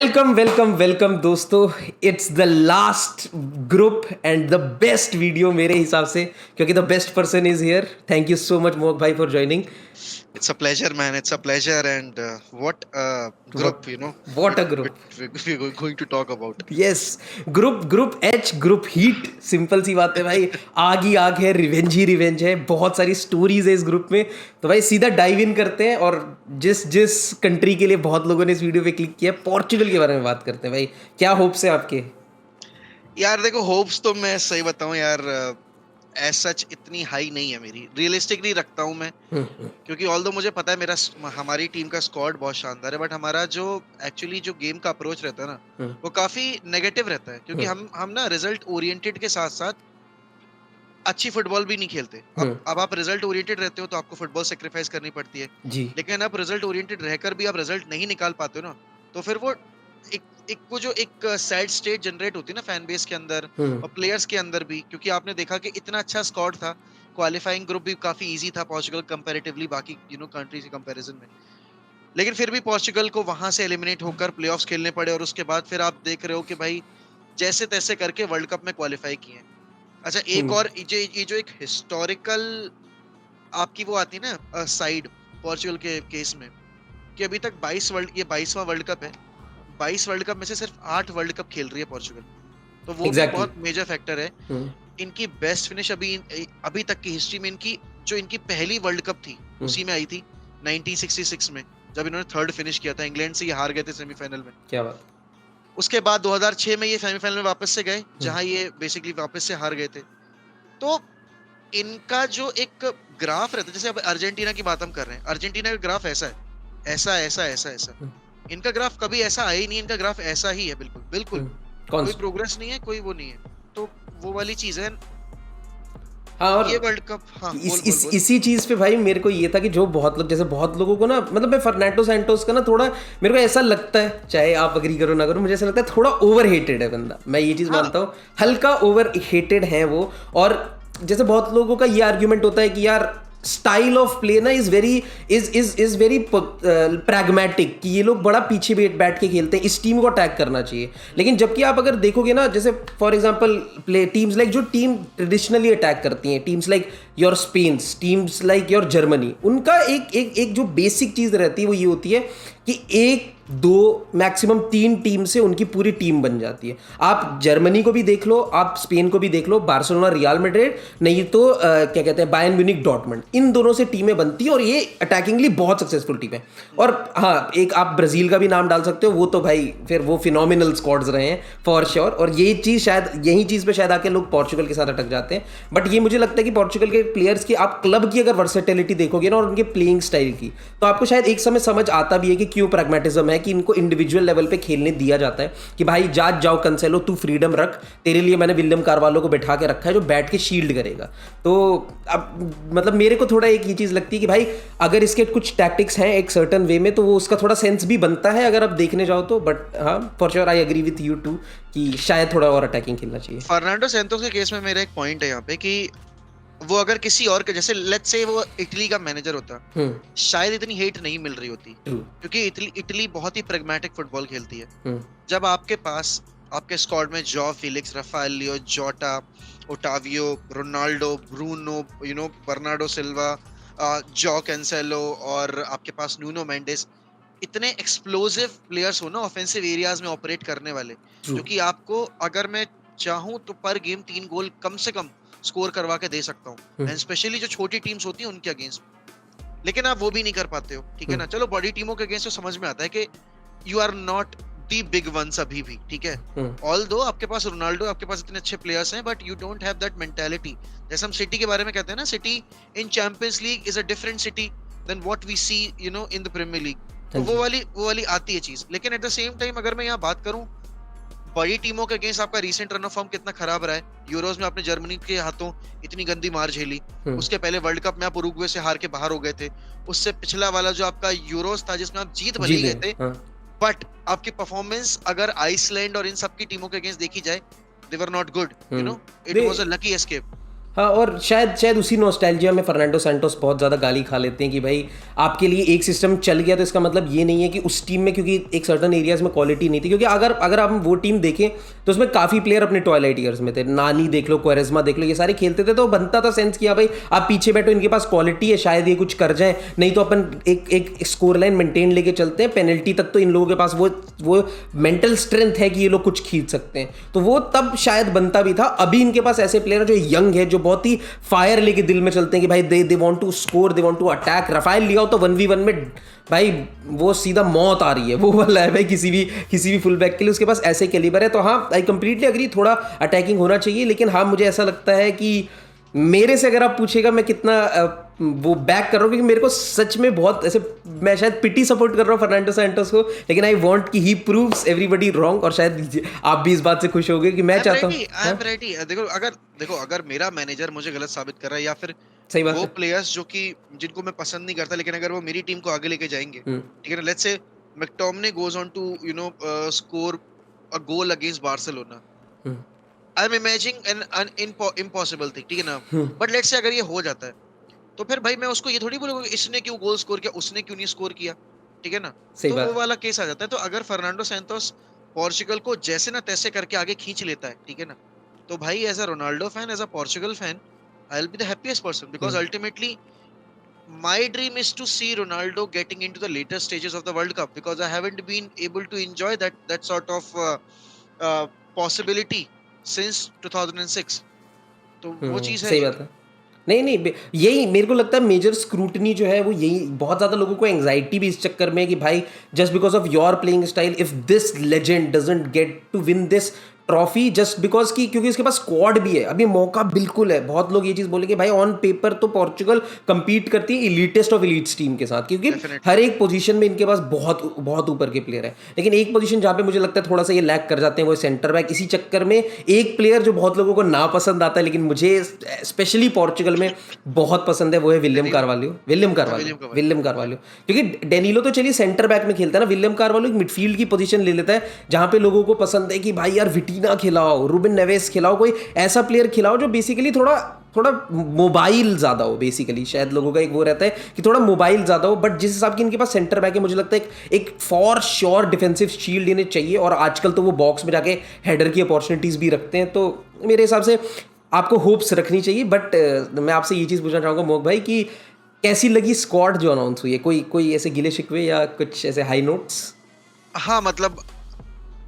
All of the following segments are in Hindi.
वेलकम दोस्तों। It's the last group and the best video मेरे हिसाब से, क्योंकि the best person is here. Thank you so much मोहक भाई for joining. It's a pleasure, man. It's a pleasure. And what group, what a group. we're going to talk about. Yes, group H, group heat. Simple सी बात है भाई, आग ही आग है, रिवेंज ही रिवेंज है, बहुत सारी स्टोरीज है इस ग्रुप में। तो भाई सीधा डाइव इन करते हैं, और जिस जिस कंट्री के लिए बहुत लोगों ने इस वीडियो पे क्लिक किया, पोर्चुगल के बारे में बात करते हैं। भाई क्या होप्स है आपके? यार देखो, होप्स तो मैं सही बताऊं यार, एज सच इतनी हाई नहीं है मेरी। रियलिस्टिकली रखता हूं मैं, क्योंकि ऑल्दो मुझे पता है हमारी टीम का स्क्वाड बहुत शानदार है, बट हमारा जो एक्चुअली जो गेम का अप्रोच रहता है ना, वो काफी नेगेटिव रहता है। क्योंकि हम ना रिजल्ट ओरिएंटेड के साथ साथ अच्छी फुटबॉल भी नहीं खेलते। अब आप रिजल्ट ओरिएंटेड रहते हो तो आपको फुटबॉल सेक्रीफाइस करनी पड़ती है जी। लेकिन आप रिजल्ट ओरिएंटेड रहकर भी आप रिजल्ट नहीं निकाल पाते हो ना, तो फिर वो एक सैड स्टेट जनरेट होती है ना फैन बेस के अंदर और प्लेयर्स के अंदर भी। क्योंकि आपने देखा कि इतना अच्छा स्क्वाड था, क्वालिफाइंग ग्रुप भी काफी इजी था पोर्चुगल कंपैरेटिवली बाकी कंट्रीज के कंपैरिजन में, लेकिन फिर भी पोर्चुगल को वहां से एलिमिनेट होकर प्लेऑफ्स खेलने पड़े। और उसके बाद फिर आप देख रहे हो कि भाई जैसे तैसे करके वर्ल्ड कप में क्वालिफाई किए। अच्छा, एक और ये जो एक हिस्टोरिकल आपकी वो आती है ना साइड पोर्चुगल के केस में, कि अभी तक 22वां वर्ल्ड कप है। 22 वर्ल्ड कप में से सिर्फ 8 वर्ल्ड कप खेल रही है पोर्चुगल, तो वो भी बहुत मेजर फैक्टर है। इनकी बेस्ट फिनिश अभी तक की हिस्ट्री में इनकी पहली वर्ल्ड कप थी उसी में आई थी 1966 में, जब इन्होंने थर्ड फिनिश किया था। इंग्लैंड से ये हार गए थे सेमीफाइनल में। क्या बात। उसके बाद 2006 में ये सेमीफाइनल में वापस से गए, जहां ये बेसिकली वापस से हार गए थे। तो इनका जो एक ग्राफ रहता है, जैसे अब अर्जेंटीना की बात हम कर रहे हैं, अर्जेंटीना का ग्राफ ऐसा है, ऐसा ऐसा ऐसा ऐसा। इनका ग्राफ कभी ऐसा आया ही नहीं, इनका ग्राफ ऐसा ही है, बिल्कुल बिल्कुल। कोई प्रोग्रेस नहीं है, कोई वो नहीं है, तो वो वाली चीज है। हाँ, और ये वर्ल्ड कप, हाँ, बोल। इसी चीज पे भाई मेरे को ये था कि जो बहुत लोग, जैसे बहुत लोगों को ना, मतलब मैं फर्नांडो सैंटोस का ना थोड़ा, मेरे को ऐसा लगता है, चाहे आप अग्री करो ना करो, मुझे ऐसा लगता है थोड़ा ओवर हेटेड है बंदा। मैं ये चीज मानता हूँ, हल्का ओवर हेटेड है वो। और जैसे बहुत लोगों का ये आर्ग्यूमेंट होता है कि यार स्टाइल ऑफ प्ले ना इज वेरी प्रैग्मेटिक, कि ये लोग बड़ा पीछे बैठ के खेलते हैं, इस टीम को अटैक करना चाहिए। लेकिन जबकि आप अगर देखोगे ना, जैसे for example play teams like, जो टीम ट्रेडिशनली अटैक करती हैं, teams like your Spain, teams like your Germany, उनका एक जो बेसिक चीज रहती है वो ये होती है कि एक दो मैक्सिमम 3 टीम से उनकी पूरी टीम बन जाती है। आप जर्मनी को भी देख लो, आप स्पेन को भी देख लो, बार्सिलोना, रियल मैड्रिड, नहीं तो क्या कहते हैं, बायर्न म्यूनिख, डॉर्टमुंड, इन दोनों से टीमें बनती हैं, और ये अटैकिंगली बहुत सक्सेसफुल टीम है। और हाँ, एक आप ब्राजील का भी नाम डाल सकते हो, वो तो भाई फिर वो फिनोमिनल स्क्वाड्स रहे हैं फॉर श्योर। और यही चीज़ पे शायद आके लोग पोर्चुगल के साथ अटक जाते हैं। बट ये मुझे लगता है कि पोर्चुगल के प्लेयर्स की, आप क्लब की अगर वर्सेटिलिटी देखोगे ना, और उनके प्लेइंग स्टाइल की, तो आपको शायद एक समय समझ आता भी है कि क्यों प्रैग्मेटिज्म है, कि इनको इंडिविजुअल लेवल पे खेलने दिया जाता है, कि भाई जाओ कंसेलो, तू फ्रीडम रख, तेरे लिए मैंने विलियम कार्वालो को बैठा के रखा है जो बैठ के शील्ड करेगा। तो अब मतलब मेरे को थोड़ा एक ये चीज़ लगती है कि भाई अगर इसके कुछ टैक्टिक्स हैं एक सर्टन वे में, तो वो उसका थोड़ा सेंस भी बनता है अगर आप देखने जाओ तो। बट हाँ, for sure I agree with you too कि शायद थोड़ा और अटैकिंग खेलना चाहिए। फर्नांडो सैंटोस के केस में मेरा एक पॉइंट है यहाँ पे, कि वो अगर किसी और के, जैसे लेट्स से वो इटली का मैनेजर होता, शायद इतनी हेट नहीं मिल रही होती, क्योंकि इटली बहुत ही प्रैग्मेटिक फुटबॉल खेलती है। जब आपके पास आपके स्क्वाड में जॉ फिलिक्स, राफाएलियो, जोटा, Ottavio, Ronaldo, Bruno, Bernardo Silva, jaw Cancelo, और आपके पास नूनो मेंडेस, इतने एक्सप्लोसिव प्लेयर्स हो ना ऑफेंसिव एरियाज में ऑपरेट करने वाले, जो कि आपको अगर मैं चाहूं तो पर गेम 3 गोल कम से कम स्कोर करवा के दे सकता हूँ, एंड स्पेशली जो छोटी टीम्स होती हैं उनके अगेंस्ट। लेकिन आप वो भी नहीं कर पाते हो, ठीक है ना। चलो बड़ी टीमों के अगेंस्ट तो समझ में आता है कि you are not the big ones अभी भी, ठीक है। ऑल्दो आपके पास रोनाल्डो, आपके पास इतने अच्छे प्लेयर्स हैं, but you don't have that mentality. जैसे हम सिटी के बारे में कहते हैं ना, City in Champions League is a different City than what we see in the Premier League. तो वो वाली आती है चीज। लेकिन एट द सेम टाइम अगर मैं यहाँ बात करूँ बड़ी टीमों के अगेंस्ट, आपका रीसेंट रन ऑफ फॉर्म कितना खराब रहा है। यूरोज में आपने जर्मनी के हाथों इतनी गंदी मार झेली, उसके पहले वर्ल्ड कप में आप उरुग्वे से हार के बाहर हो गए थे, उससे पिछला वाला जो आपका यूरोज था जिसमें आप जीत भले गए थे, बट आपकी परफॉर्मेंस अगर आइसलैंड और इन सब की टीमों के अगेंस्ट देखी जाए, they were not good, it was a lucky escape. हाँ, और शायद उसी नॉस्टैल्जिया में फर्नांडो सैंटोस बहुत ज़्यादा गाली खा लेते हैं कि भाई आपके लिए एक सिस्टम चल गया तो इसका मतलब ये नहीं है कि उस टीम में, क्योंकि एक सर्टन एरियाज में क्वालिटी नहीं थी, क्योंकि अगर आप वो टीम देखें तो उसमें काफ़ी प्लेयर अपने ट्वाइलाइट ईयर्स में थे। नानी देख लो, क्वारेज्मा देख लो, ये सारे खेलते थे, तो बनता था सेंस किया भाई आप पीछे बैठो, इनके पास क्वालिटी है, शायद ये कुछ कर जाएं, नहीं तो अपन एक स्कोर लाइन मेंटेन लेके चलते हैं, पेनल्टी तक तो इन लोगों के पास वो मेंटल स्ट्रेंथ है कि ये लोग कुछ खींच सकते हैं, तो वो तब शायद बनता भी था। अभी इनके पास ऐसे प्लेयर जो यंग है, जो बहुत ही फायर लेके दिल में चलते हैं कि भाई they want to score, they want to attack. Rafael Leao तो 1v1 में भाई वो सीधा मौत आ रही है, वो वाला है भाई किसी भी फुल बैक के लिए, उसके पास ऐसे कैलिबर है। तो हाँ, आई कंप्लीटली अग्री, थोड़ा अटैकिंग होना चाहिए, लेकिन हाँ मुझे ऐसा लगता है कि मेरे से अगर आप पूछेगा मैं कितना वो बैक कर रहा हूँ, क्योंकि मेरे को सच में बहुत ऐसे, मैं शायद पिटी सपोर्ट कर रहा हूँ फर्नांडो सैंटोस को, लेकिन आई वांट कि ही प्रूव्स एवरीबडी रॉन्ग, और शायद आप भी इस बात से खुश होगे कि मैं चाहता हूँ। I am ready. देखो अगर मेरा मैनेजर मुझे गलत साबित कर रहा है, या फिर सही बात वो है, प्लेयर्स जो कि जिनको मैं पसंद नहीं करता, लेकिन अगर वो मेरी टीम को आगे लेके जाएंगे, ठीक है ना, let's say McTominay goes on to score a goal against Barcelona, I am imagining an impossible thing, ठीक है ना, बट लेट्स से अगर ये हो जाता है, तो फिर भाई मैं उसको ये थोड़ी बोलूंगा इसने क्यों गोल स्कोर किया, उसने क्यों नहीं स्कोर किया, ठीक है ना, तो वो वाला केस आ जाता है। तो अगर फर्नांडो सैंटोस पोर्चुगल को जैसे ना तैसे करके आगे खींच लेता है, ठीक है ना, तो भाई as a Ronaldo fan, as a Portugal fan, I will be the happiest person, because ultimately my dream is to see Ronaldo getting into the later stages of the World Cup, because I haven't been able to enjoy that sort of possibility since 2006. तो वो चीज है। सही बात है। नहीं, यही मेरे को लगता है मेजर स्क्रूटनी जो है वो यही, बहुत ज़्यादा लोगों को एंग्जाइटी भी इस चक्कर में है कि भाई just because of your playing style, if this legend doesn't get to win this trophy just because की, क्योंकि इसके पास स्क्वाड भी है, अभी मौका बिल्कुल है। बहुत लोग ये चीज़ बोलेंगे भाई ऑन पेपर तो पोर्चुगल कंपीट करती है इलीटेस्ट ऑफ इलीट्स टीम के साथ, क्योंकि हर एक पोजीशन में इनके पास बहुत बहुत ऊपर के प्लेयर है, लेकिन एक पोजीशन जहाँ पे मुझे लगता है थोड़ा सा ये लैक कर जाते हैं वो सेंटर बैक। इसी चक्कर में एक प्लेयर जो बहुत लोगों को ना पसंद आता है, लेकिन मुझे स्पेशली पोर्चुगल में बहुत पसंद है, वो है विलियम कार्वाल्यो। क्योंकि डेनिलो तो चलिए सेंटर बैक में खेलता है ना, विलियम कार्वाल्यो एक मिडफील्ड की पोजीशन ले लेता है, जहाँ पे लोगों को पसंद है कि भाई यार विटीना खिलाओ, रूबेन नेवेस खिलाओ, कोई ऐसा प्लेयर खिलाओ जो बेसिकली थोड़ा मोबाइल ज़्यादा हो। बेसिकली शायद लोगों का एक वो रहता है कि थोड़ा मोबाइल ज़्यादा हो, बट जिस हिसाब की इनके पास सेंटर बैक है, मुझे लगता है एक फॉर श्योर डिफेंसिव शील्ड इन्हें चाहिए, और आजकल तो वो बॉक्स में जाके हेडर की अपॉर्चुनिटीज़ भी रखते हैं, तो मेरे हिसाब से आपको होप्स रखनी चाहिए। बट मैं आपसे ये चीज़ पूछना चाहूँगा मोक भाई कि कैसी लगी स्क्वाड जो अनाउंस हुई है, कोई ऐसे गिले शिकवे या कुछ ऐसे हाई नोट्स? हाँ, मतलब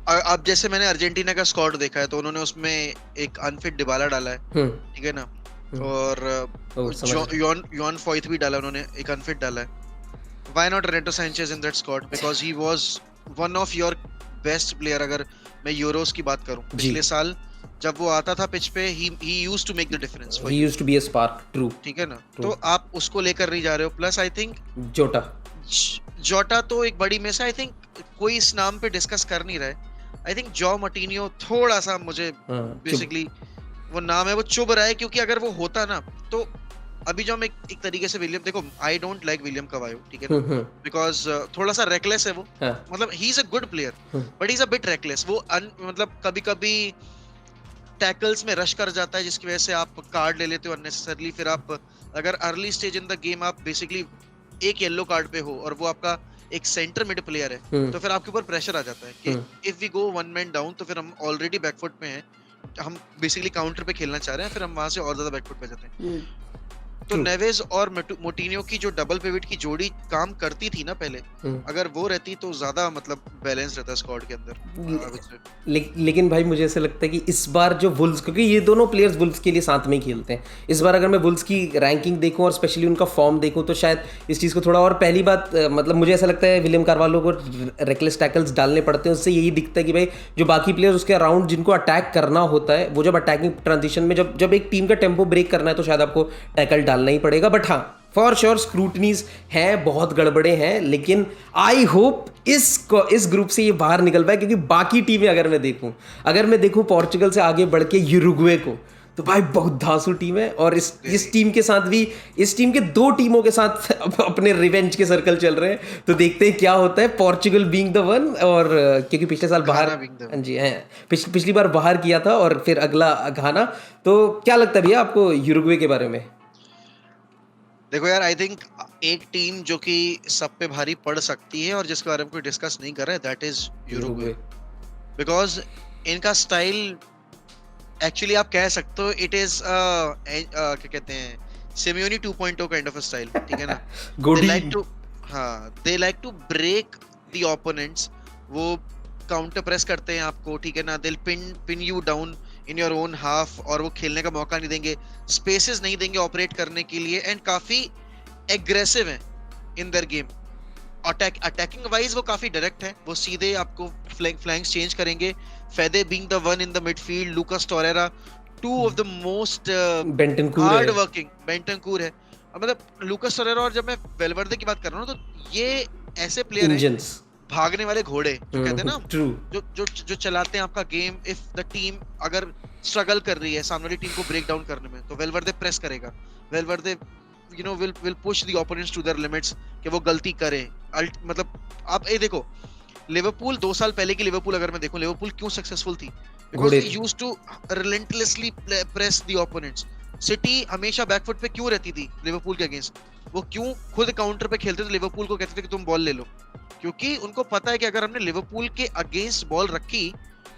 अब जैसे मैंने अर्जेंटीना का स्क्वाड देखा है, तो उन्होंने उसमें एक अनफिट डिबाला डाला है, ठीक है ना, और योन फॉइथ भी डाला उन्होंने, एक अनफिट डाला है। Why not Renato Sanches in that squad, because he was one of your best player. अगर मैं यूरोस की बात करूं, पिछले साल जब वो आता था पिच पे, he used to make the difference, he used to be a spark, true, ठीक है ना, तो आप उसको लेकर नहीं जा रहे हो। प्लस आई थिंक जोटा तो एक बड़ी मिस है, आई थिंक कोई इस नाम पे डिस्कस कर नहीं रहा है। आई थिंक जॉ मर्टिनियो थोड़ा सा मुझे बेसिकली वो नाम है वो चुभ रहा है, क्योंकि अगर वो होता ना, तो अभी जो हम एक तरीके से विलियम, देखो आई डोंट लाइक विलियम कवायो, ठीक है ना, बिकॉज थोड़ा सा रेकलेस है वो, मतलब he is a good player but he is a bit reckless. वो मतलब कभी कभी टैकल्स में रश कर जाता है, जिसकी वजह से आप कार्ड ले लेते हो अननेसेसरली। फिर आप अगर early stage in the game आप बेसिकली एक येलो कार्ड पे हो और वो आपका एक सेंटर मिड प्लेयर है, तो फिर आपके ऊपर प्रेशर आ जाता है कि if we go one man down, तो फिर हम ऑलरेडी बैकफुट पे हैं, हम बेसिकली काउंटर पे खेलना चाह रहे हैं, फिर हम वहां से और ज्यादा बैकफुट पे जाते हैं। तो नेवेज और मोटिनियो की जो डबल पिवट की जोड़ी काम करती थी ना पहले, अगर वो रहती तो ज्यादा मतलब बैलेंस रहता स्क्वाड के अंदर। लेकिन भाई मुझे ऐसा लगता है कि इस बार जो वुल्स, क्योंकि ये दोनों प्लेयर्स वुल्स के लिए साथ में ही खेलते हैं, इस बार अगर मैं वुल्स की रैंकिंग देखूं और स्पेशली उनका फॉर्म देखूं, तो शायद इस चीज़ को थोड़ा और, पहली बात मतलब मुझे ऐसा लगता है विलियम कार्वाल्यो को रेकलेस टैकल्स डालने पड़ते हैं, उससे यही दिखता है कि भाई जो बाकी प्लेयर्स उसके अराउंड जिनको अटैक करना होता है, वो जब अटैकिंग ट्रांजिशन में जब एक टीम का टेम्पो ब्रेक करना है, तो शायद आपको टैकल डालना ही पड़ेगा। बट हाँ, फॉर श्योर स्क्रूटनीज हैं, बहुत गड़बड़े हैं, लेकिन आई होप इस ग्रुप से ये बाहर निकल पाए, क्योंकि बाकी टीमें अगर मैं देखूं पोर्चुगल से आगे बढ़ के यूरुग्वे को, तो भाई बहुत धांसू टीम है। और इस टीम के साथ भी, इस टीम के 2 टीमों के साथ अपने रिवेंज के सर्कल चल रहे हैं, तो देखते हैं क्या होता है। पोर्चुगल बीइंग द वन, और क्योंकि पिछले साल बाहर, हाँ जी हैं, पिछली बार बाहर किया था और फिर अगला घाना। तो क्या लगता है भैया आपको यूरुग्वे के बारे में? देखो यार, आई थिंक एक टीम जो कि सब पे भारी पड़ सकती है और जिसके बारे में कोई डिस्कस नहीं कर रहा है, दैट इज यूरुग्वे। बिकॉज इनका स्टाइल एक्चुअली आप कह सकते हो इट इज क्या कहते हैं, Simeone 2.0 kind of a style, ठीक है ना। दे लाइक टू, हाँ, they like to break the opponents. वो काउंटर प्रेस करते हैं आपको, ठीक है ना। They pin you down in your own half, और वो खेलने का मौका नहीं देंगे, स्पेसेस नहीं देंगे ऑपरेट करने के लिए, एंड काफी एग्रेसिव है in their game. Attacking wise वो काफी डायरेक्ट है, वो सीधे आपको फ्लैंक्स चेंज करेंगे। Fede being the one in the midfield, Lucas Torreira, two of the most hard working, Bentancur है। मतलब लूकास टोरेरा, और जब मैं वेलवर्दे की बात कर रहा हूँ तो ये ऐसे प्लेयर हैं, भागने वाले घोड़े जो कहते हैं ना, जो चलाते हैं आपका गेम। इफ द टीम अगर स्ट्रगल कर रही है सामने वाली टीम को ब्रेक डाउन करने में, तो वेलवर्दे प्रेस करेगा। वेलवर्दे will push the opponents to their limits कि वो गलती करें। मतलब आप ये देखो, लिवरपूल 2 साल पहले की लिवरपूल अगर मैं देखूं, लिवरपूल क्यों सक्सेसफुल थी? Because they used to relentlessly press the opponents. City हमेशा बैकफुट पे क्यों रहती थी लिवरपूल के अगेंस्ट? वो क्यों खुद काउंटर पे खेलते थे, लिवरपूल को कहते थे कि तुम बॉल ले लो, क्योंकि उनको पता है कि अगर हमने लिवरपूल के अगेंस्ट बॉल रखी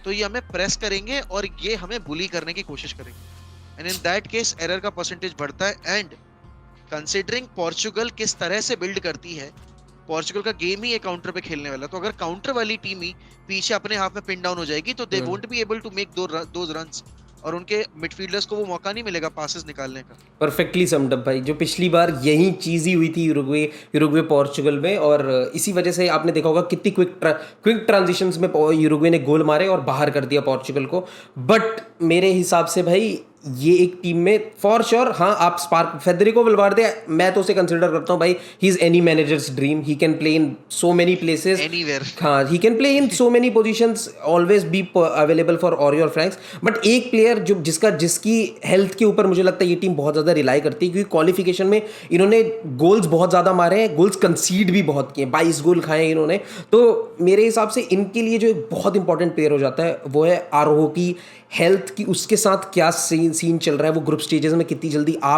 तो ये हमें प्रेस करेंगे और ये हमें बुली करने की कोशिश करेंगे, and in that case error का परसेंटेज बढ़ता है। एंड कंसिडरिंग पोर्चुगल किस तरह से बिल्ड करती है, पोर्चुगल का गेम ही एक काउंटर पे खेलने वाला, तो अगर काउंटर वाली टीम ही पीछे अपने हाफ में पिन डाउन हो जाएगी तो they won't be able to make those runs, और उनके मिडफील्डर्स को वो मौका नहीं मिलेगा पासेस निकालने का। परफेक्टली समड अप भाई, जो पिछली बार यही चीज़ ही हुई थी यूरुग्वे पोर्चुगल में, और इसी वजह से आपने देखा होगा कितनी क्विक ट्रांजिशंस में यूरुग्वे ने गोल मारे और बाहर कर दिया पोर्चुगल को। बट मेरे हिसाब से भाई ये एक टीम में फॉर श्योर, हाँ, आप स्पार्क फेडरिको वेलवर्दे, मैं तो उसे कंसिडर करता हूँ भाई, he is any manager's dream. He can play in so many places, anywhere, हाँ, he can play in so many positions, always be available for all your flanks. But एक प्लेयर जो जिसकी हेल्थ के ऊपर मुझे लगता है ये टीम बहुत ज़्यादा रिलाई करती है, क्योंकि क्वालिफिकेशन में इन्होंने गोल्स बहुत ज़्यादा मारे हैं, गोल्स कंसीड भी बहुत किए, 22 गोल खाए इन्होंने। तो मेरे हिसाब से इनके लिए जो एक बहुत इंपॉर्टेंट प्लेयर हो जाता है वो है आरोहो की हेल्थ की, उसके साथ क्या सीन चल रहा है, वो ग्रुप स्टेजेस में कितनी जल्दी आ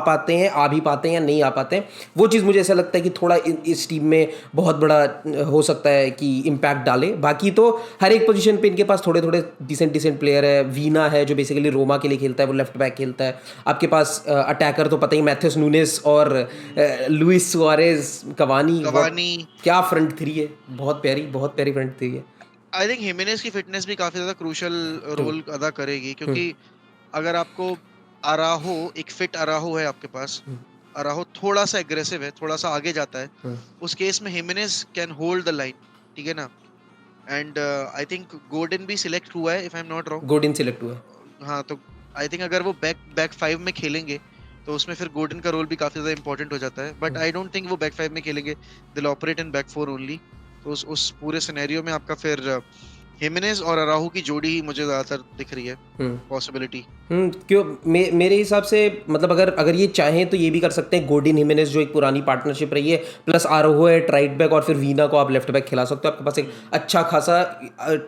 भी पाते हैं या नहीं आ पाते हैं। वो चीज़ मुझे ऐसा लगता है कि थोड़ा इस टीम में बहुत बड़ा हो सकता है कि इम्पैक्ट डाले। बाकी तो हर एक पोजीशन पे इनके पास थोड़े डिसेंट प्लेयर है। वीना है जो बेसिकली रोमा के लिए खेलता है, वो लेफ्ट बैक खेलता है। आपके पास अटैकर तो पता ही, मैथ्यूस नूनेस और लुइस सुआरेज, कवानी, क्या फ्रंट थ्री है, बहुत प्यारी फ्रंट थ्री है। आई थिंक हिमेनेस की फिटनेस भी काफी ज्यादा क्रूशियल रोल अदा करेगी, क्योंकि अगर आपको अराहो, एक फिट अराहो है आपके पास, अराहो थोड़ा सा एग्रेसिव है, थोड़ा सा आगे जाता है, उस केस में हिमेनेस कैन होल्ड द लाइन, ठीक है ना। एंड आई थिंक गोर्डन भी सिलेक्ट हुआ है, if I am not wrong, Gordon select हुआ है। हाँ, तो आई थिंक अगर वो बैक 5 में खेलेंगे तो उसमें फिर गोर्डन का रोल भी काफी ज्यादा इंपॉर्टेंट हो जाता है। बट आई डोंट थिंक वो बैक 5 में खेलेंगे, they will operate in back 4 only. तो उस पूरे सिनेरियो में आपका फिर हिमेनेस और अराहू की जोड़ी ही मुझे ज्यादातर दिख रही है पॉसिबिलिटी। क्यों मेरे हिसाब से, मतलब अगर ये चाहें तो ये भी कर सकते हैं, गोर्डन हिमेनेस जो एक पुरानी पार्टनरशिप रही है, प्लस आरोहो है राइट बैक, और फिर वीना को आप लेफ्ट बैक खिला सकते हो। आपके पास एक अच्छा खासा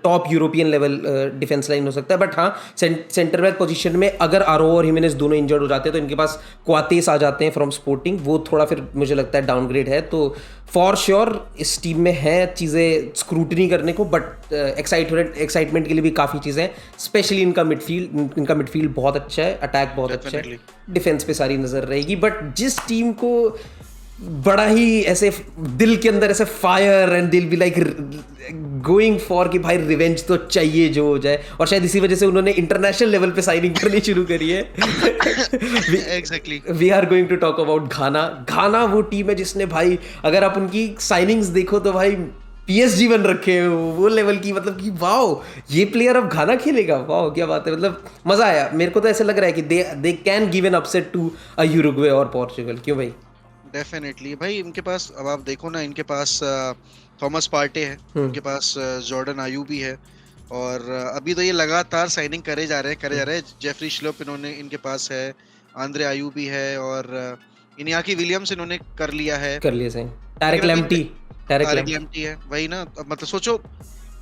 top European level defence line हो सकता है। बट हाँ, सेंटर बैक पोजीशन में अगर आरोहो और हिमेनेस दोनों इंजर्ड हो जाते हैं तो इनके पास क्वातेस आ जाते हैं फ्रॉम स्पोर्टिंग, वो थोड़ा फिर मुझे लगता है डाउनग्रेड है। तो फॉर श्योर इस टीम में है चीज़ें स्क्रूटनी करने को, बट एक्साइटमेंट के लिए भी काफ़ी चीज़ें हैं। स्पेशली इनका मिडफील्ड बहुत अच्छा है, अटैक बहुत अच्छा है, डिफेंस पे सारी नज़र रहेगी। बट जिस टीम को बड़ा ही ऐसे दिल के अंदर ऐसे फायर एंड दिल बी लाइक गोइंग फॉर कि भाई रिवेंज तो चाहिए जो हो जाए, और शायद इसी वजह से उन्होंने इंटरनेशनल लेवल पे साइनिंग करनी शुरू करी है। Exactly, we are going to talk about Ghana वो टीम है जिसने भाई, अगर आप उनकी साइनिंग्स देखो तो भाई PSG बन रखे हैं वो लेवल की, मतलब कि वाओ, ये प्लेयर अब घाना खेलेगा, वाओ क्या बात है। मतलब मजा आया, मेरे को तो ऐसा लग रहा है कि they can give an upset to a Uruguay और पोर्चुगल। क्यों भाई? डेफिनेटली भाई, इनके पास अब आप देखो ना, इनके पास थॉमस पार्टे है, इनके पास जॉर्डन आयू भी है, और अभी तो ये लगातार साइनिंग करे जा रहे हैं। जेफरी श्लोप इन्होंने इनके पास है, आंद्रे आयूबी है, और इनियाकी विलियम्स इन्होंने कर लिए सही। टैरिक लेकिन अभी लैम्प्टी तारिक लेम्प्टी है, वही ना। अब मतलब सोचो,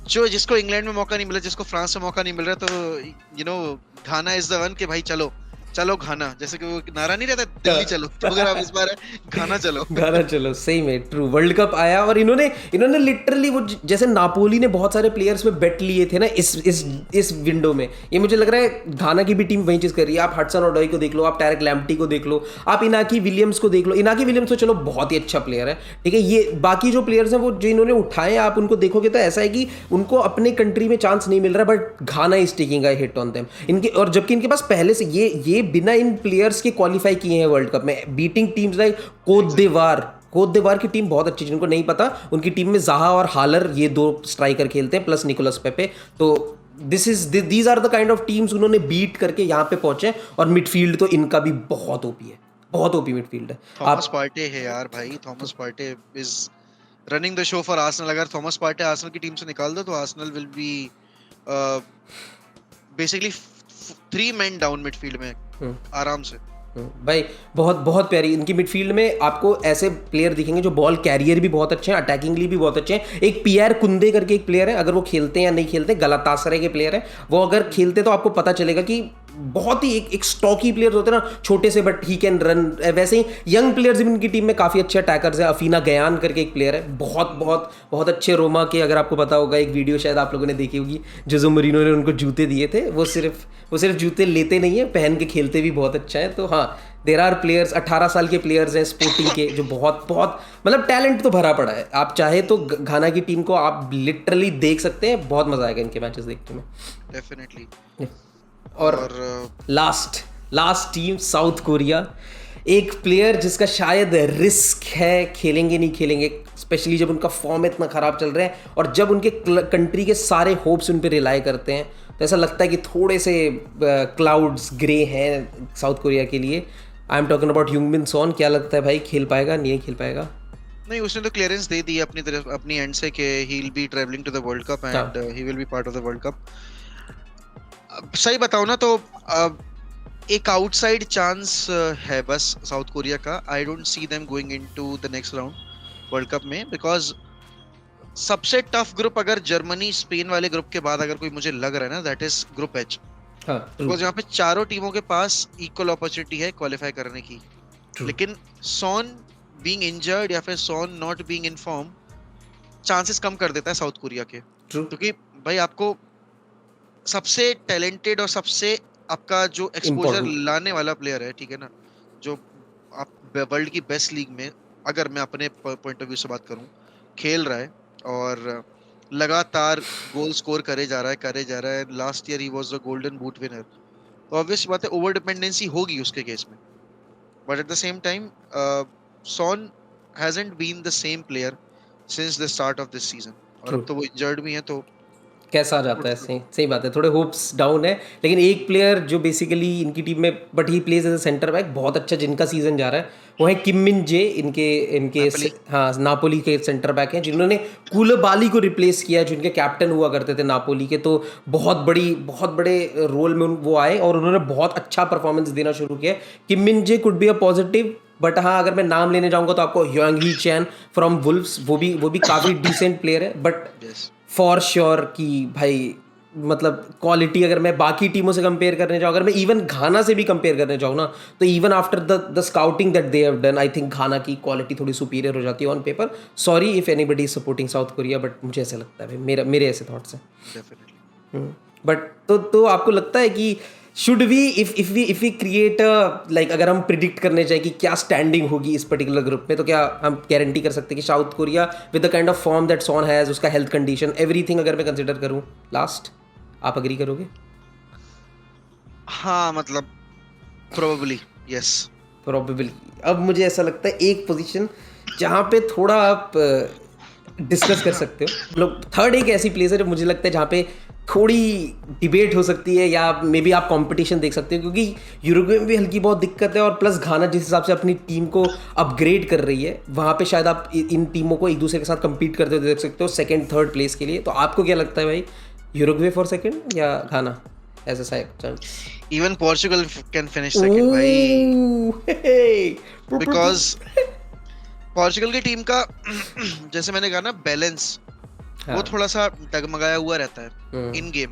जो जिसको इंग्लैंड में मौका नहीं मिला, जिसको फ्रांस में मौका नहीं मिल रहा, तो घाना इज द वन कि भाई चलो चलो घाना, जैसे कि वो नारा नहीं रहता दिल्ली चलो, तो अगर आप इस बार है घाना चलो। गाना चलो, सही में ट्रू। वर्ल्ड कप आया और इन्होंने लिटरली वो जैसे नापोली ने बहुत सारे प्लेयर्स में बेट लिए थे ना इस विंडो में, ये मुझे लग रहा है घाना की भी टीम वही चीज कर रही है। आप हडसन ओडोई को देख लो, आप टैरिक लैम्प्टी को देख लो, आप इनाकी विलियम्स को देख लो। इनाकी विलियम्स तो चलो बहुत ही अच्छा प्लेयर है, ठीक है। ये बाकी जो प्लेयर्स हैं वो जो इन्होंने उठाए, आप उनको देखोगे तो ऐसा है कि उनको अपने कंट्री में चांस नहीं मिल रहा, but Ghana is taking a hit on them इनके। और जबकि इनके पास पहले से ये बिना इन प्लेयर्स के क्वालिफाई किए हैं वर्ल्ड कप में, बीटिंग टीम्स लाइक कोत दिवार की टीम बहुत अच्छी, जिनको नहीं पता उनकी टीम में जाहा और हालर ये 2 स्ट्राइकर खेलते हैं, प्लस निकोलस पेपे। तो these are the kind of teams उन्होंने बीट करके यहाँ पे पहुंचे। और मिडफील्ड तो इनका भी बहुत ओपी है, बहुत ओपी मिडफील्ड है। थॉमस पार्टे है यार भाई, Thomas Partey is running the show for Arsenal. अगर थॉमस पार्टे आर्सेनल की टीम से निकाल दो तो Arsenal will be basically 3 man down midfield में आराम से। भाई बहुत बहुत प्यारी इनकी मिडफील्ड में आपको ऐसे प्लेयर दिखेंगे जो बॉल कैरियर भी बहुत अच्छे हैं, अटैकिंगली भी बहुत अच्छे हैं। एक पियर कुंदे करके एक प्लेयर है, अगर वो खेलते हैं या नहीं खेलते, गलातासराय के प्लेयर है वो, अगर खेलते तो आपको पता चलेगा कि बहुत ही एक स्टॉकी प्लेयर होते हैं ना, छोटे से बट ही कैन रन। वैसे ही यंग प्लेयर्स भी इनकी टीम में काफ़ी अच्छे अटैकर्स हैं। अफीना गयान करके एक प्लेयर है, बहुत बहुत बहुत अच्छे रोमा के, अगर आपको पता होगा एक वीडियो शायद आप लोगों ने देखी होगी, जोसे मोरिनो ने उनको जूते दिए थे। वो सिर्फ जूते लेते नहीं है, पहन के खेलते भी बहुत अच्छा है। तो हाँ, देर आर प्लेयर्स, 18 साल के प्लेयर्स हैं स्पोर्टिंग के, जो बहुत बहुत मतलब टैलेंट तो भरा पड़ा है। आप चाहे तो घाना की टीम को आप लिटरली देख सकते हैं, बहुत मजा आएगा इनके मैचेस देखने में डेफिनेटली। और लास्ट टीम साउथ कोरिया, एक प्लेयर जिसका शायद रिस्क है खेलेंगे नहीं खेलेंगे, स्पेशली जब उनका फॉर्म इतना ख़राब चल रहा है और जब उनके कंट्री के सारे होप्स उन पर रिलाई करते हैं, तो ऐसा लगता है कि थोड़े से क्लाउड्स ग्रे हैं साउथ कोरिया के लिए। I am talking about Heungmin Son. क्या लगता है भाई, खेल पाएगा नहीं खेल पाएगा? नहीं, उसने तो क्लियरेंस दे दी अपनी तरफ, अपनी एंड से, कि he will be travelling to the World Cup and he will be part of the World Cup. सही बताओ ना तो एक आउटसाइड चांस है बस साउथ कोरिया का। I don't see them going into the next round World Cup में, बिकॉज सबसे टफ ग्रुप अगर जर्मनी स्पेन वाले ग्रुप के बाद अगर कोई मुझे लग रहा है ना, that is group H. Because यहाँ पे चारों टीमों के पास इक्वल अपॉर्चुनिटी है क्वालिफाई करने की। लेकिन सॉन बीइंग इंजर्ड या फिर Son not being in form chances कम कर देता है साउथ कोरिया के, क्योंकि भाई आपको सबसे टैलेंटेड और सबसे आपका जो एक्सपोजर लाने वाला प्लेयर है, ठीक है ना, जो आप वर्ल्ड की बेस्ट लीग में, अगर मैं अपने पॉइंट ऑफ व्यू से बात करूं, खेल रहा है और लगातार गोल स्कोर करे जा रहा है। Last year he was the golden boot winner. तो ऑब्वियस बात है ओवर डिपेंडेंसी होगी उसके केस में, but at the same time Son hasn't been the same player since the start of this season, और अब तो वो इंजर्ड भी है, तो कैसा आ जाता है। सही बात है, थोड़े होप्स डाउन है। लेकिन एक प्लेयर जो बेसिकली इनकी टीम में, but he plays as a centre back, बहुत अच्छा जिनका सीजन जा रहा है, वो है किम मिन जे, इनके हाँ नापोली के सेंटर बैक हैं, जिन्होंने कूलबाली को रिप्लेस किया, जो इनके कैप्टन हुआ करते थे नापोली के। तो बहुत बड़े रोल में वो आए और उन्होंने बहुत अच्छा परफॉर्मेंस देना शुरू किया। Kim Min Jae could be a positive, but हाँ अगर मैं नाम लेने जाऊंगा तो आपको Hwang Hee Chan from Wolves, वो भी काफ़ी डिसेंट प्लेयर है। बट फॉर श्योर कि भाई मतलब क्वालिटी अगर मैं बाकी टीमों से कंपेयर करने जाऊँ, अगर मैं इवन घाना से भी कंपेयर करने जाऊँ ना, तो even after the scouting that they have done, I think Ghana की क्वालिटी थोड़ी सुपीरियर हो जाती है on paper. Sorry if anybody is supporting South Korea, but मुझे ऐसा लगता है भाई, मेरे ऐसे थॉट्स हैं। बट तो आपको लगता है कि should we if we create like, अगर हम प्रिडिक्ट करने जाए कि क्या स्टैंडिंग होगी इस पर्टिकुलर ग्रुप में, तो क्या हम गारंटी कर सकते हैं कि South Korea with the kind of form that Son has, उसका हेल्थ कंडीशन, एवरीथिंग अगर मैं कंसिडर करूं, लास्ट आप एग्री करोगे? हाँ मतलब प्रोबेबली यस, प्रोबेबली। अब मुझे ऐसा लगता है एक पोजीशन जहाँ पे थोड़ा आप डिस्कस कर सकते हो। लोग थर्ड एक ऐसी प्लेस है जो मुझे लगता है जहाँ पे थोड़ी डिबेट हो सकती है, या मे बी आप कंपटीशन देख सकते हो, क्योंकि यूरुग्वे में भी हल्की बहुत दिक्कत है, और प्लस घाना जिस हिसाब से अपनी टीम को अपग्रेड कर रही है, वहाँ पे शायद आप इन टीमों को एक दूसरे के साथ compete करते हुए देख सकते हो सेकंड थर्ड प्लेस के लिए। तो आपको क्या लगता है भाई, यूरुग्वे फॉर सेकंड या Ghana as a chance? Even Portugal can finish second भाई, बिकॉज पोर्चुगल की टीम का जैसे मैंने कहा ना बैलेंस, वो थोड़ा सा डगमगाया हुआ रहता है इन गेम,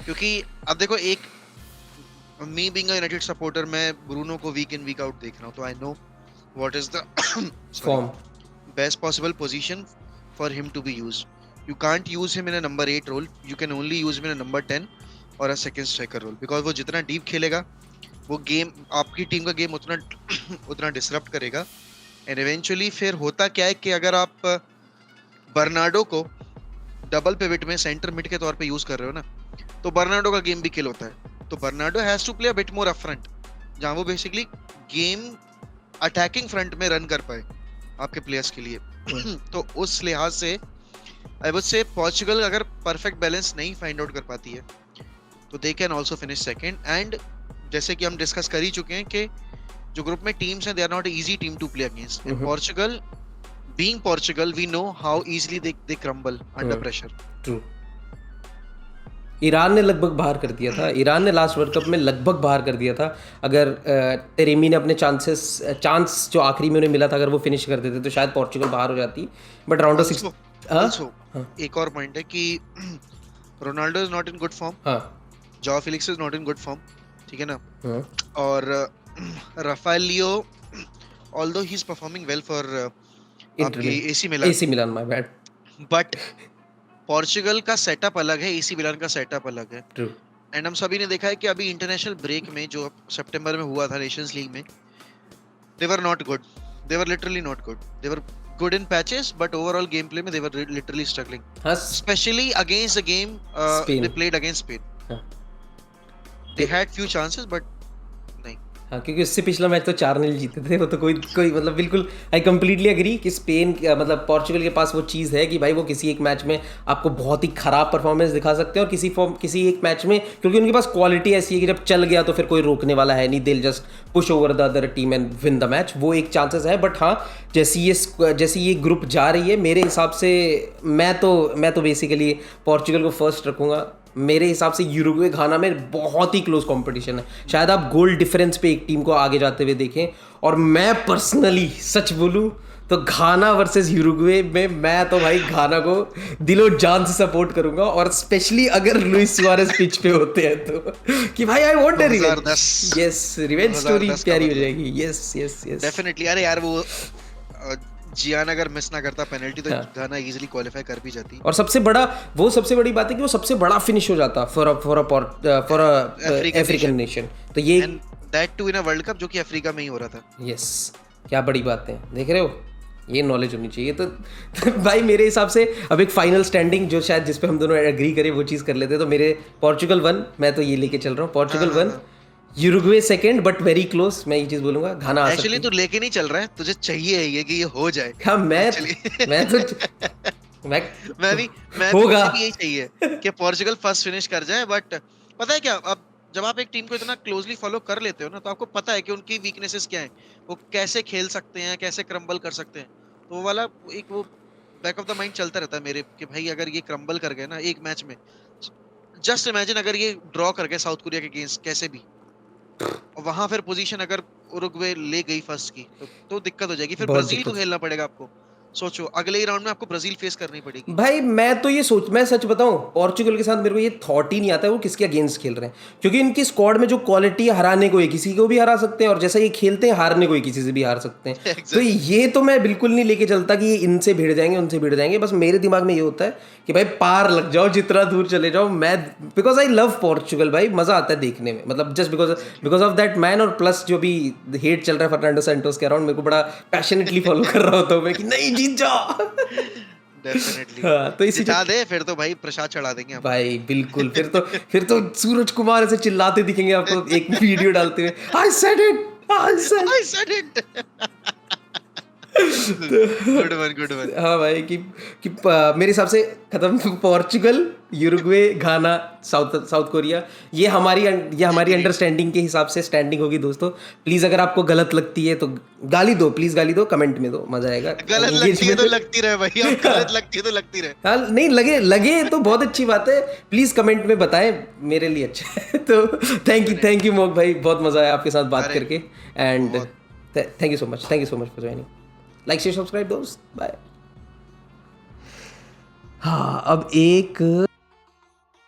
क्योंकि अब देखो एक me being a United supporter, मैं ब्रूनो को वीक इन वीक आउट देख रहा हूं, तो I know what is the form best possible position for him to be used. You can't use him in a number 8 role, you can only use him in a number 10 और a second striker role, because वो जितना डीप खेलेगा वो गेम, आपकी टीम का गेम उतना उतना डिसरप्ट करेगा। एंड इवेंचुअली फिर होता क्या है कि अगर आप बर्नार्डो को डबल पिवट में सेंटर मिड के तौर पे यूज कर रहे हो ना, तो बर्नार्डो का गेम भी किल होता है। तो Bernardo has to play a bit more up front, जहां वो बेसिकली गेम अटैकिंग फ्रंट में रन कर पाए आपके प्लेयर्स के लिए। तो उस लिहाज से आई वुड से पोर्चुगल अगर परफेक्ट बैलेंस नहीं फाइंड आउट कर पाती है तो they can also finish second. And जैसे कि हम डिस्कस कर ही चुके हैं कि जो ग्रुप में टीम्स हैं, they are not easy team to play against. Portugal being Portugal, we know how easily they crumble under pressure. True. Iran ने लगभग बाहर कर दिया था, ईरान ने लास्ट वर्ल्ड कप में लगभग बाहर कर दिया था। अगर तेरेमी ने अपने चांस जो आखिरी में उन्हें मिला था, अगर वो फिनिश कर देते तो शायद पोर्चुगल बाहर हो जाती। बट राउंड ऑफ 6 एक और पॉइंट है कि Ronaldo is not in good form, Joao Felix is not in good form, ठीक है ना? और Rafael Leao, although he is performing well for आपकी AC Milan, my bad, but Portugal का सेटअप अलग है, एसी मिलान का सेटअप अलग है। ट्रू। एंड हम सभी ने देखा है कि अभी इंटरनेशनल ब्रेक में जो सितंबर में हुआ था नेशंस लीग में, they were not good, they were literally not good, they were good in patches, but overall gameplay में they were literally struggling, especially against the game they played against Spain. They had few chances but नहीं। हाँ, क्योंकि उससे पिछला मैच तो 4-0 जीते थे, वो तो कोई मतलब बिल्कुल आई कंप्लीटली एग्री कि स्पेन मतलब पोर्चुगल के पास वो चीज़ है कि भाई वो किसी एक मैच में आपको बहुत ही ख़राब परफॉर्मेंस दिखा सकते हैं, और किसी एक मैच में क्योंकि उनके पास क्वालिटी ऐसी है कि जब चल गया तो फिर कोई रोकने वाला है नहीं, they will just push over the other team and win the match, वो एक चांसेस है। बट हाँ, जैसी ये ग्रुप जा रही है, मेरे हिसाब से मैं तो बेसिकली पोर्चुगल को फर्स्ट रखूँगा। मेरे हिसाब से यूरुग्वे घाना में बहुत ही क्लोज कंपटीशन है, शायद आप गोल डिफरेंस पे एक टीम को आगे जाते हुए देखें। और मैं पर्सनली सच बोलूं तो घाना वर्सेस यूरुग्वे में मैं तो भाई घाना को दिलो जान से सपोर्ट करूंगा, और स्पेशली अगर लुइस सुआरेज पिच पे होते हैं तो कि भाई I want a revenge. Yes, revenge story प्यारी हो जाएगी। Yes yes yes definitely. अरे यार वो जियान अगर मिस ना करता पेनल्टी तो घाना इजीली क्वालीफाई कर भी जाती। और सबसे बड़ी बात है कि वो सबसे बड़ा फिनिश हो जाता फॉर अ अफ्रीकन नेशन। तो ये that too in a World Cup जो कि अफ्रीका में ही हो रहा था। यस, क्या बड़ी बात है, देख रहे हो, ये नॉलेज होनी चाहिए। तो भाई मेरे हिसाब से अब एक फाइनल स्टैंडिंग जो शायद जिस पे हम दोनों एग्री करें वो चीज़ कर लेते हैं। तो मेरे पोर्चुगल 1, मैं तो ये लेके चल रहा हूँ, Portugal 1, Uruguay second, but very close. मैं ये चीज बोलूंगा, घाना एक्चुअली तू लेके नहीं चल रहा है, तुझे चाहिए ये कि ये हो जाए। हाँ, मैं भी होगा यही चाहिए कि पोर्चुगल फर्स्ट फिनिश कर जाए। बट पता है क्या, अब जब आप एक टीम को इतना क्लोजली फॉलो कर लेते हो ना, तो आपको पता है कि उनकी वीकनेसेस क्या हैं, वो कैसे खेल सकते हैं, कैसे क्रम्बल कर सकते हैं। तो वो वाला एक वो बैक ऑफ द माइंड चलता रहता है मेरे कि भाई अगर ये क्रम्बल कर गए ना एक मैच में, जस्ट इमेजिन अगर ये ड्रॉ कर गए साउथ कोरिया के अगेंस्ट कैसे भी, और वहां फिर पोजीशन अगर उरुग्वे ले गई फर्स्ट की तो दिक्कत हो जाएगी। फिर ब्राजील को खेलना पड़ेगा आपको। सोचो अगले ही राउंड में आपको ब्राजील फेस करनी पड़ेगी। भाई मैं सच बताऊं, पोर्चुगल के साथ मेरे को ये थॉट ही नहीं आता है वो किसके अगेंस्ट खेल रहे हैं, क्योंकि इनकी स्क्वाड में जो क्वालिटी है, हराने को ही किसी को भी हरा सकते हैं, और जैसा ये खेलते हैं हारने को ही किसी से भी हार सकते हैं। exactly. तो ये तो मैं बिल्कुल नहीं लेके चलता कि ये इनसे भिड़ जाएंगे उनसे भिड़ जाएंगे। बस मेरे दिमाग में ये होता है कि भाई पार लग जाओ, जितना दूर चले जाओ। मैं बिकॉज आई लव पोर्चुगल भाई, मजा आता है देखने में, मतलब just because of that man. और प्लस जो भी हेट चल रहा है फर्नांडो सैंटोस के अराउंड, मेरे को बड़ा पैशनेटली फॉलो कर रहा होता हूँ मैं कि नहीं, जीत जाओ। डेफिनेटली। हाँ, तो इसी जिता दे फिर तो भाई प्रसाद चढ़ा देंगे हम। भाई बिल्कुल, फिर तो सूरज कुमार ऐसे चिल्लाते दिखेंगे आपको एक वीडियो डालते हुए, I said it. Good one good one. हाँ भाई मेरे हिसाब से खत्म। पोर्चुगल, यूरुग्वे, घाना, साउथ कोरिया, ये हमारी अंडरस्टैंडिंग के हिसाब से स्टैंडिंग होगी दोस्तों। प्लीज अगर आपको गलत लगती है तो गाली दो, प्लीज गाली दो, कमेंट में दो, मजा आएगा। गलत लगती है तो लगती रहे भाई, अब गलत लगती है तो लगती रहे। हाँ नहीं, लगे तो बहुत अच्छी बात है, प्लीज कमेंट में बताएं, मेरे लिए अच्छा है। तो थैंक यू मोक भाई, बहुत मजा आया आपके साथ बात करके। And thank you so much for joining. Like share subscribe दोस्त, बाय। हाँ अब एक